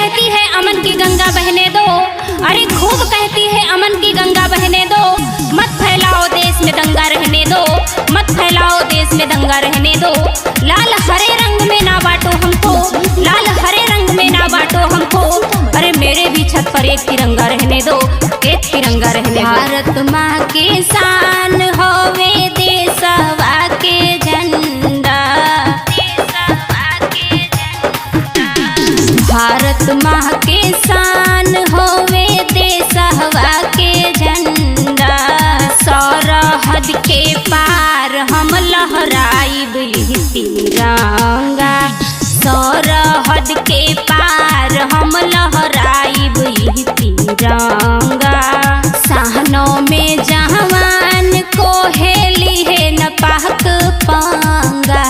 कहती है अमन की गंगा बहने दो, अरे खूब कहती है अमन की गंगा बहने दो। मत फैलाओ देश में दंगा रहने दो, मत फैलाओ देश में दंगा रहने दो। लाल हरे रंग में ना बांटो हमको, लाल हरे रंग में ना बांटो हमको। अरे मेरे भी छत पर एक तिरंगा रहने दो, एक तिरंगा रहने दो। भारत माँ के शान होवे देशवा के झंडा, भारत माँ के शान होवे देशवा के झंडा। सरहद के पार हम लहराइब तिरंगा, सरहद के पार हम लहराइब तिरंगा। सहनों में जवान को हेली है न पाक पांगा,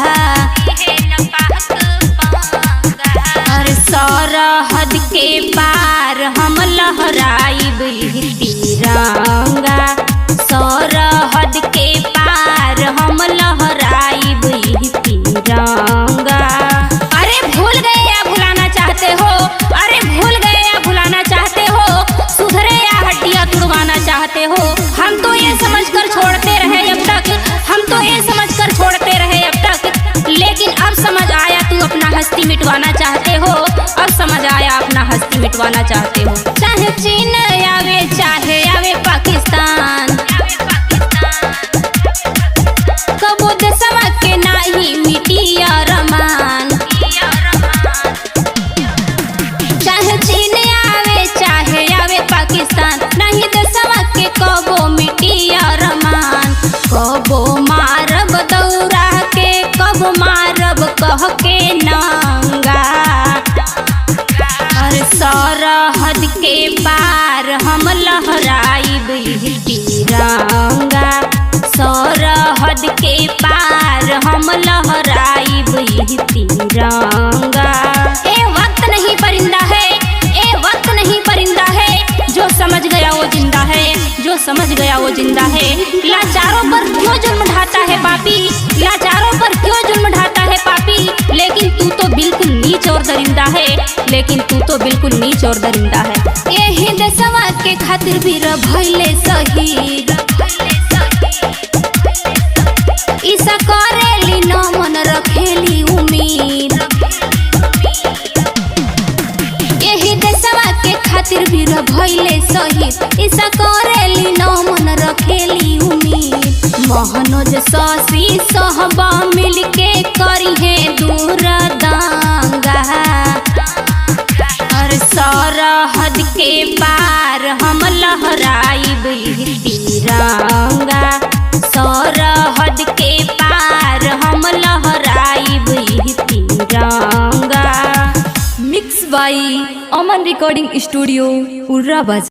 और सरहद के पार हम लहराइब तिरंगा, सरहद के पार हम लहराइब तिरंगा। अरे भूल गए या भुलाना चाहते हो, अरे भूल गए या भुलाना चाहते हो, सुधरे या हड्डियां तुड़वाना चाहते हो। हम तो ये समझकर छोड़ते रहे अब तक, हम तो ये समझकर छोड़ते रहे अब तक, लेकिन अब समझ आया तू अपना हस्ती मिटवाना चाहते हो, अब समझ आया अपना हस्ती मिटवाना चाहते हो। चाहे चीन आवे चाहे आवे पाकिस्तान, कबो देशवा के नाही मिटी अरमान। चाहे चीन आवे चाहे आवे पाकिस्तान, नहीं देशवा के कबो मिटी अरमान। कबो मारब दौरा के, कबो मारब कह के नंगा, और सरहद के पार हम लहराइब तिरंगा, सरहद के पार हम लहराइब तिरंगा। ए वक्त नहीं परिंदा है, ए वक्त नहीं परिंदा है, जो समझ गया वो जिंदा है, जो समझ गया वो जिंदा है। लाचारों पर क्यों जुल्म ढाता है पापी, लाचारों पर क्यों जुल्म ढाता है पापी। लेकिन तू तो बिल्कुल नीच और दरिंदा है, लेकिन तू तो बिल्कुल नीच और दरिंदा है। यही देशवा के खातिर वीर भइले शहीद, ईसा करेली न मन रखेली उम्मीद। यही देशवा के खातिर वीर भइले शहीद, ईसा करेली न मन रखेली उम्मीद। महनोज शशि सहबा मिलके करी है दूर दंगा, और सरहद के पार हम लहराइब तिरंगा, सरहद के पार हम लहराइब तिरंगा। मिक्स बाई अमन रिकॉर्डिंग स्टूडियो उर्रा बाजार।